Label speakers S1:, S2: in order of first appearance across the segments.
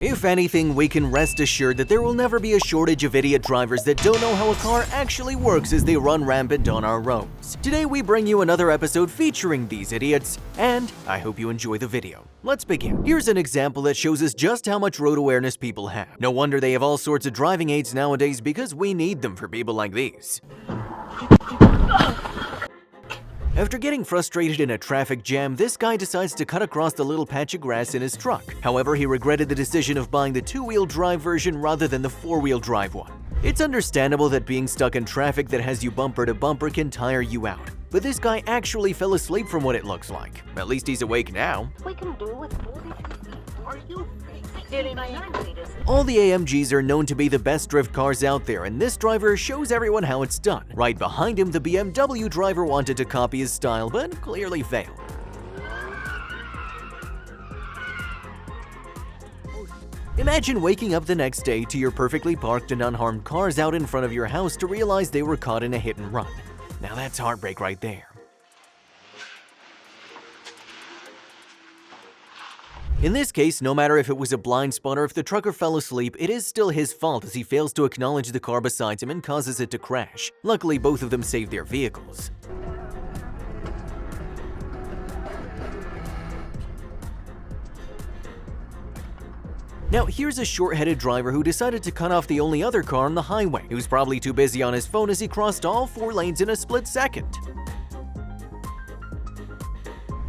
S1: If anything, we can rest assured that there will never be a shortage of idiot drivers that don't know how a car actually works as they run rampant on our roads. Today we bring you another episode featuring these idiots, and I hope you enjoy the video. Let's begin. Here's an example that shows us just how much road awareness people have. No wonder they have all sorts of driving aids nowadays, because we need them for people like these. After getting frustrated in a traffic jam, this guy decides to cut across the little patch of grass in his truck. However, he regretted the decision of buying the two-wheel drive version rather than the four-wheel drive one. It's understandable that being stuck in traffic that has you bumper to bumper can tire you out. But this guy actually fell asleep from what it looks like. At least he's awake now.
S2: We can do with 40 feet. Are you 89 meters?
S1: All the AMGs are known to be the best drift cars out there, and this driver shows everyone how it's done. Right behind him, the BMW driver wanted to copy his style, but clearly failed. Imagine waking up the next day to your perfectly parked and unharmed cars out in front of your house to realize they were caught in a hit and run. Now that's heartbreak right there. In this case, no matter if it was a blind spot or if the trucker fell asleep, it is still his fault as he fails to acknowledge the car beside him and causes it to crash. Luckily, both of them saved their vehicles. Now, here's a short-headed driver who decided to cut off the only other car on the highway. He was probably too busy on his phone as he crossed all 4 lanes in a split second.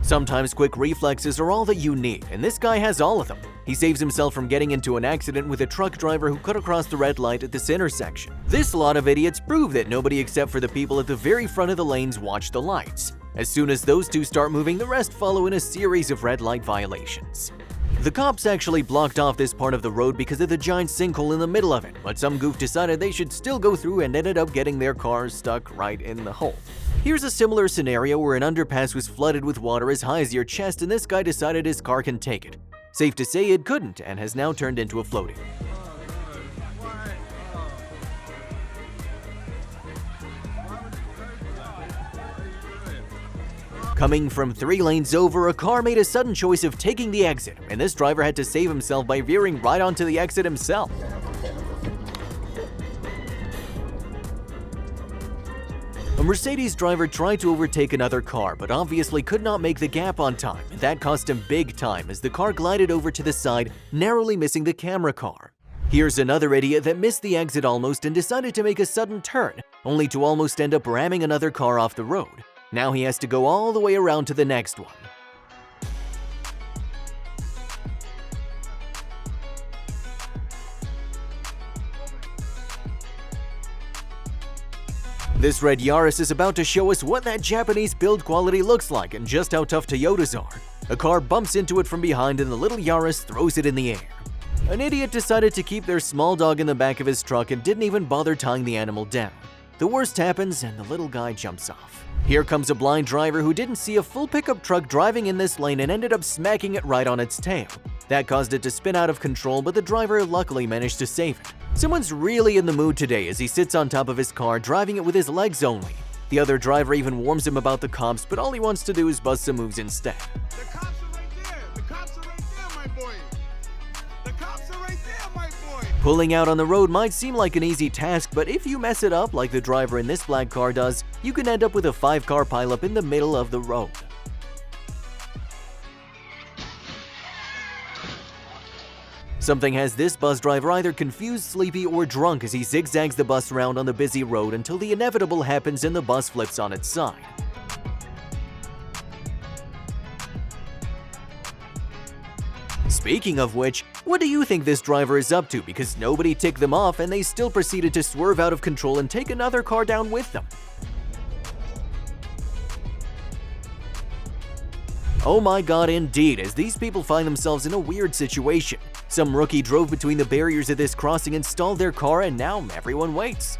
S1: Sometimes quick reflexes are all that you need, and this guy has all of them. He saves himself from getting into an accident with a truck driver who cut across the red light at this intersection. This lot of idiots prove that nobody except for the people at the very front of the lanes watch the lights. As soon as those two start moving, the rest follow in a series of red light violations. The cops actually blocked off this part of the road because of the giant sinkhole in the middle of it, but some goof decided they should still go through and ended up getting their cars stuck right in the hole. Here's a similar scenario where an underpass was flooded with water as high as your chest, and this guy decided his car can take it. Safe to say it couldn't, and has now turned into a floaty. Coming from 3 lanes over, a car made a sudden choice of taking the exit, and this driver had to save himself by veering right onto the exit himself. A Mercedes driver tried to overtake another car, but obviously could not make the gap on time, and that cost him big time as the car glided over to the side, narrowly missing the camera car. Here's another idiot that missed the exit almost and decided to make a sudden turn, only to almost end up ramming another car off the road. Now he has to go all the way around to the next one. This red Yaris is about to show us what that Japanese build quality looks like and just how tough Toyotas are. A car bumps into it from behind and the little Yaris throws it in the air. An idiot decided to keep their small dog in the back of his truck and didn't even bother tying the animal down. The worst happens and the little guy jumps off. Here comes a blind driver who didn't see a full pickup truck driving in this lane and ended up smacking it right on its tail. That caused it to spin out of control, but the driver luckily managed to save it. Someone's really in the mood today as he sits on top of his car, driving it with his legs only. The other driver even warns him about the cops, but all he wants to do is bust some moves instead.
S3: The cops are right there! The cops are right there, my boy! The cops are right there, my boy!
S1: Pulling out on the road might seem like an easy task, but if you mess it up like the driver in this black car does, you can end up with a 5-car pileup in the middle of the road. Something has this bus driver either confused, sleepy, or drunk as he zigzags the bus around on the busy road until the inevitable happens and the bus flips on its side. Speaking of which, what do you think this driver is up to, because nobody ticked them off and they still proceeded to swerve out of control and take another car down with them? Oh my god, indeed, as these people find themselves in a weird situation. Some rookie drove between the barriers of this crossing and stalled their car, and now everyone waits.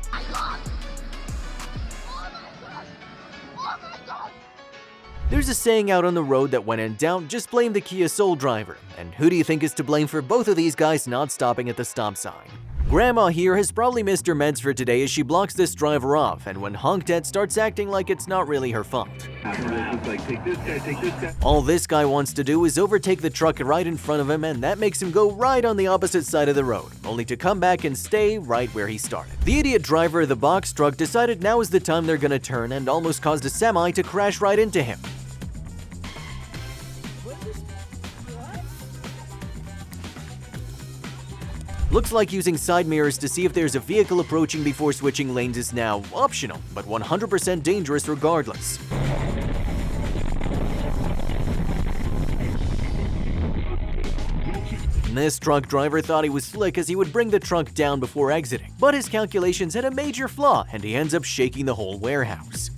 S1: There's a saying out on the road that when in doubt, just blame the Kia Soul driver. And who do you think is to blame for both of these guys not stopping at the stop sign? Grandma here has probably missed her meds for today as she blocks this driver off, and when honked at, starts acting like it's not really her fault. All this guy wants to do is overtake the truck right in front of him, and that makes him go right on the opposite side of the road, only to come back and stay right where he started. The idiot driver of the box truck decided now is the time they're gonna turn and almost caused a semi to crash right into him. Looks like using side mirrors to see if there's a vehicle approaching before switching lanes is now optional, but 100% dangerous regardless. This truck driver thought he was slick as he would bring the truck down before exiting, but his calculations had a major flaw and he ends up shaking the whole warehouse.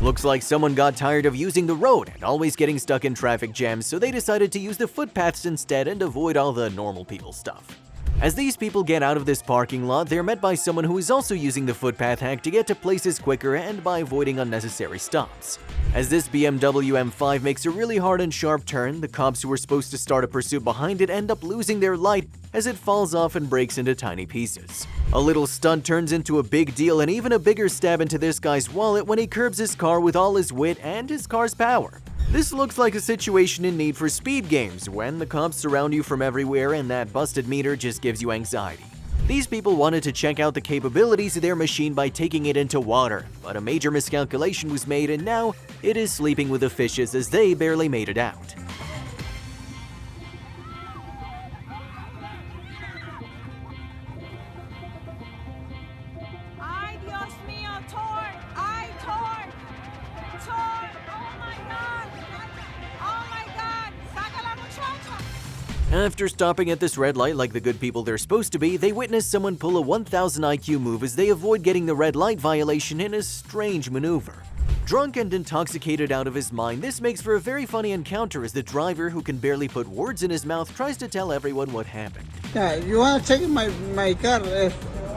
S1: Looks like someone got tired of using the road and always getting stuck in traffic jams, so they decided to use the footpaths instead and avoid all the normal people stuff. As these people get out of this parking lot, they're met by someone who is also using the footpath hack to get to places quicker and by avoiding unnecessary stops. As this BMW M5 makes a really hard and sharp turn, the cops who were supposed to start a pursuit behind it end up losing their light as it falls off and breaks into tiny pieces. A little stunt turns into a big deal and even a bigger stab into this guy's wallet when he curbs his car with all his wit and his car's power. This looks like a situation in Need for Speed games when the cops surround you from everywhere and that busted meter just gives you anxiety. These people wanted to check out the capabilities of their machine by taking it into water, but a major miscalculation was made and now it is sleeping with the fishes as they barely made it out.
S2: Ay, Dios mío, Tor! Ay, Tor! Tor! Oh my God! Oh my God! Saca la muchacha!
S1: After stopping at this red light like the good people they're supposed to be, they witness someone pull a 1000 IQ move as they avoid getting the red light violation in a strange maneuver. Drunk and intoxicated out of his mind, this makes for a very funny encounter as the driver, who can barely put words in his mouth, tries to tell everyone what happened.
S4: Yeah, you want to take my car?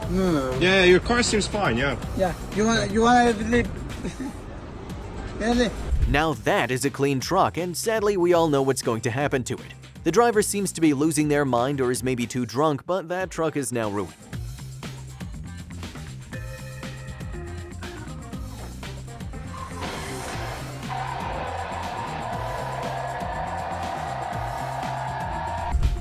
S4: No.
S5: Yeah, your car seems fine, yeah.
S4: Yeah, you want to leave? Really?
S1: Now that is a clean truck, and sadly we all know what's going to happen to it. The driver seems to be losing their mind or is maybe too drunk, but that truck is now ruined.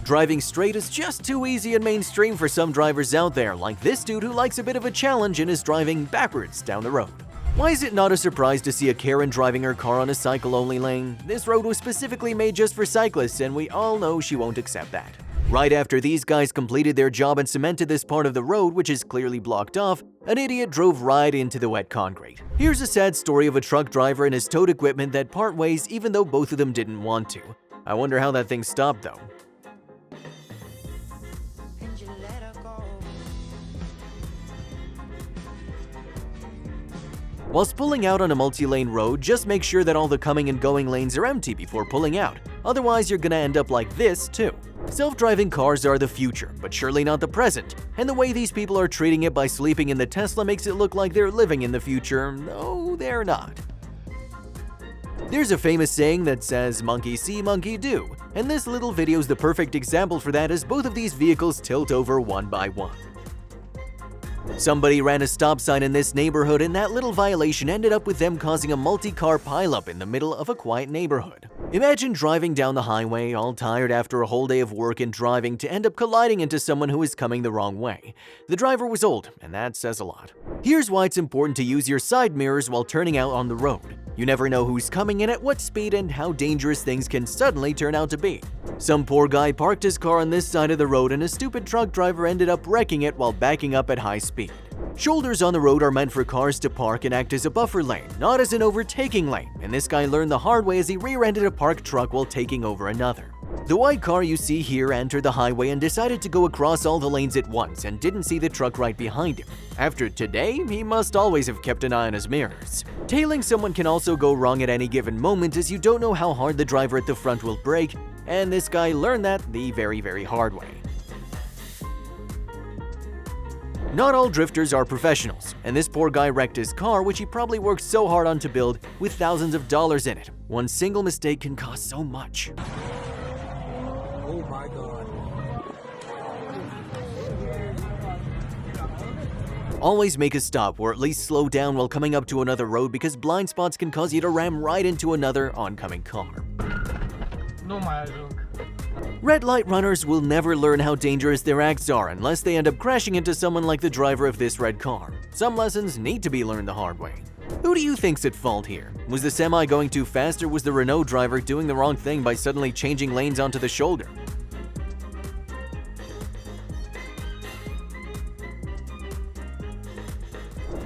S1: Driving straight is just too easy and mainstream for some drivers out there, like this dude who likes a bit of a challenge and is driving backwards down the road. Why is it not a surprise to see a Karen driving her car on a cycle-only lane? This road was specifically made just for cyclists, and we all know she won't accept that. Right after these guys completed their job and cemented this part of the road, which is clearly blocked off, an idiot drove right into the wet concrete. Here's a sad story of a truck driver and his towed equipment that part ways even though both of them didn't want to. I wonder how that thing stopped though. Whilst pulling out on a multi-lane road, just make sure that all the coming and going lanes are empty before pulling out, otherwise you're gonna end up like this too. Self-driving cars are the future, but surely not the present, and the way these people are treating it by sleeping in the Tesla makes it look like they're living in the future. No, they're not. There's a famous saying that says, "Monkey see, monkey do," and this little video is the perfect example for that as both of these vehicles tilt over one by one. Somebody ran a stop sign in this neighborhood and that little violation ended up with them causing a multi-car pileup in the middle of a quiet neighborhood. Imagine driving down the highway, all tired after a whole day of work and driving, to end up colliding into someone who is coming the wrong way. The driver was old, and that says a lot. Here's why it's important to use your side mirrors while turning out on the road. You never know who's coming in at what speed and how dangerous things can suddenly turn out to be. Some poor guy parked his car on this side of the road and a stupid truck driver ended up wrecking it while backing up at high speed. Shoulders on the road are meant for cars to park and act as a buffer lane, not as an overtaking lane, and this guy learned the hard way as he rear-ended a parked truck while taking over another. The white car you see here entered the highway and decided to go across all the lanes at once and didn't see the truck right behind him. After today, he must always have kept an eye on his mirrors. Tailing someone can also go wrong at any given moment as you don't know how hard the driver at the front will brake, and this guy learned that the very hard way. Not all drifters are professionals, and this poor guy wrecked his car, which he probably worked so hard on to build, with thousands of dollars in it. One single mistake can cost so much.
S5: Oh my God.
S1: Always make a stop or at least slow down while coming up to another road because blind spots can cause you to ram right into another oncoming car.
S5: No, my look.
S1: Red light runners will never learn how dangerous their acts are unless they end up crashing into someone like the driver of this red car. Some lessons need to be learned the hard way. Who do you think's at fault here? Was the semi going too fast, or was the Renault driver doing the wrong thing by suddenly changing lanes onto the shoulder?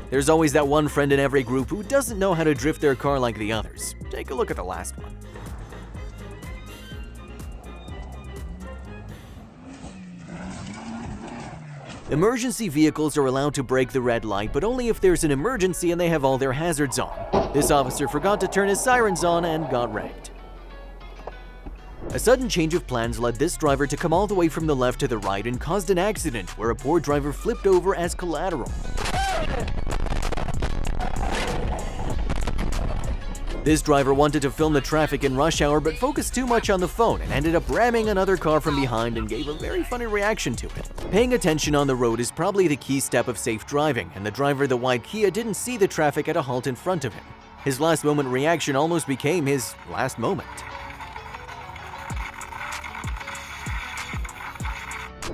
S1: There's always that one friend in every group who doesn't know how to drift their car like the others. Take a look at the last one. Emergency vehicles are allowed to break the red light, but only if there's an emergency and they have all their hazards on. This officer forgot to turn his sirens on and got wrecked. A sudden change of plans led this driver to come all the way from the left to the right and caused an accident where a poor driver flipped over as collateral. This driver wanted to film the traffic in rush hour but focused too much on the phone and ended up ramming another car from behind and gave a very funny reaction to it. Paying attention on the road is probably the key step of safe driving, and the driver of the white Kia didn't see the traffic at a halt in front of him. His last moment reaction almost became his last moment.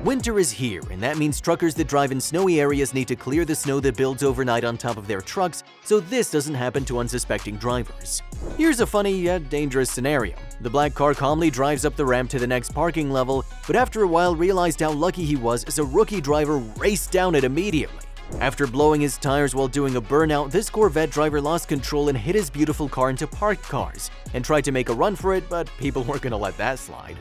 S1: Winter is here, and that means truckers that drive in snowy areas need to clear the snow that builds overnight on top of their trucks so this doesn't happen to unsuspecting drivers. Here's a funny yet dangerous scenario. The black car calmly drives up the ramp to the next parking level, but after a while realized how lucky he was as a rookie driver raced down it immediately. After blowing his tires while doing a burnout, this Corvette driver lost control and hit his beautiful car into parked cars and tried to make a run for it, but people weren't gonna let that slide.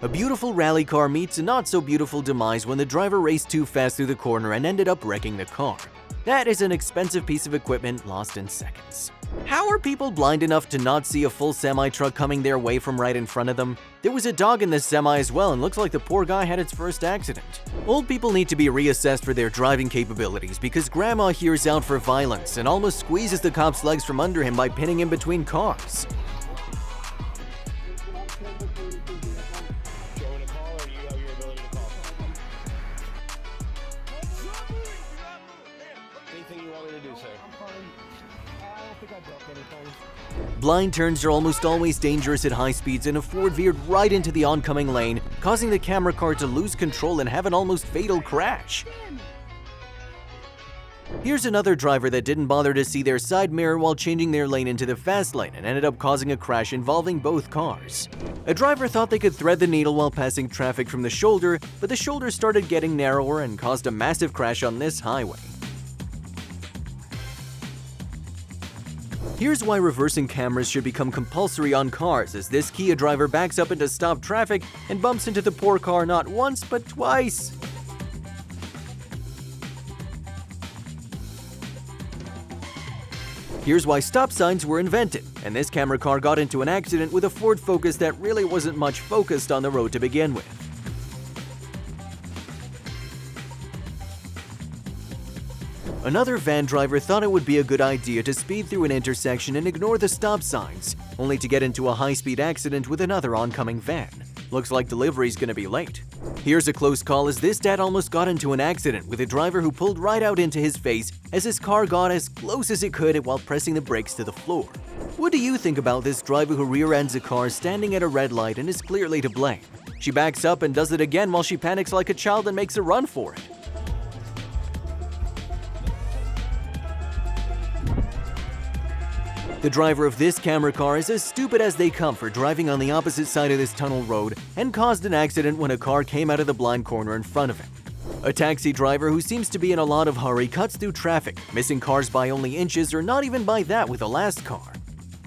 S1: A beautiful rally car meets a not-so-beautiful demise when the driver raced too fast through the corner and ended up wrecking the car. That is an expensive piece of equipment lost in seconds. How are people blind enough to not see a full semi-truck coming their way from right in front of them? There was a dog in this semi as well, and looks like the poor guy had its first accident. Old people need to be reassessed for their driving capabilities because Grandma here is out for violence and almost squeezes the cop's legs from under him by pinning him between cars. Blind turns are almost always dangerous at high speeds, and a Ford veered right into the oncoming lane, causing the camera car to lose control and have an almost fatal crash. Here's another driver that didn't bother to see their side mirror while changing their lane into the fast lane and ended up causing a crash involving both cars. A driver thought they could thread the needle while passing traffic from the shoulder, but the shoulder started getting narrower and caused a massive crash on this highway. Here's why reversing cameras should become compulsory on cars, as this Kia driver backs up into stop traffic and bumps into the poor car not once but twice. Here's why stop signs were invented, and this camera car got into an accident with a Ford Focus that really wasn't much focused on the road to begin with. Another van driver thought it would be a good idea to speed through an intersection and ignore the stop signs, only to get into a high-speed accident with another oncoming van. Looks like delivery's gonna be late. Here's a close call as this dad almost got into an accident with a driver who pulled right out into his face as his car got as close as it could while pressing the brakes to the floor. What do you think about this driver who rear-ends a car standing at a red light and is clearly to blame? She backs up and does it again while she panics like a child and makes a run for it. The driver of this camera car is as stupid as they come for driving on the opposite side of this tunnel road and caused an accident when a car came out of the blind corner in front of him. A taxi driver who seems to be in a lot of hurry cuts through traffic, missing cars by only inches or not even by that with the last car.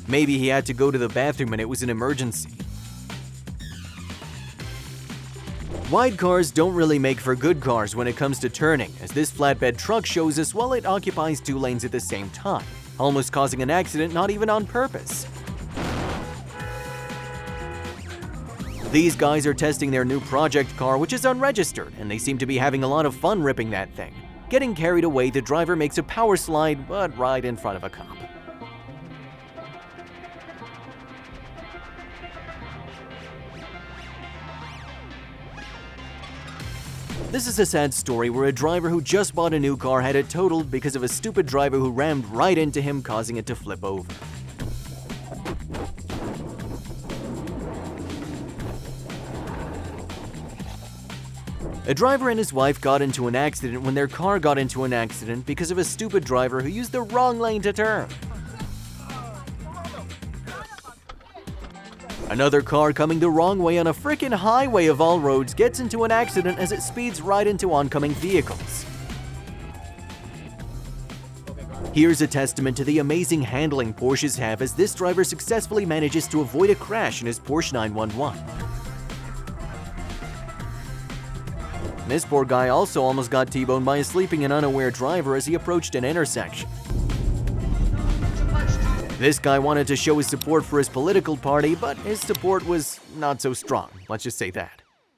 S1: Maybe he had to go to the bathroom and it was an emergency. Wide cars don't really make for good cars when it comes to turning, as this flatbed truck shows us while it occupies two lanes at the same time, almost causing an accident not even on purpose. These guys are testing their new project car, which is unregistered, and they seem to be having a lot of fun ripping that thing. Getting carried away, the driver makes a power slide, but right in front of a cop. This is a sad story where a driver who just bought a new car had it totaled because of a stupid driver who rammed right into him, causing it to flip over. A driver and his wife got into an accident when their car got into an accident because of a stupid driver who used the wrong lane to turn. Another car coming the wrong way on a frickin' highway of all roads gets into an accident as it speeds right into oncoming vehicles. Here's a testament to the amazing handling Porsches have as this driver successfully manages to avoid a crash in his Porsche 911. This poor guy also almost got T-boned by a sleeping and unaware driver as he approached an intersection. This guy wanted to show his support for his political party, but his support was not so strong, let's just say that.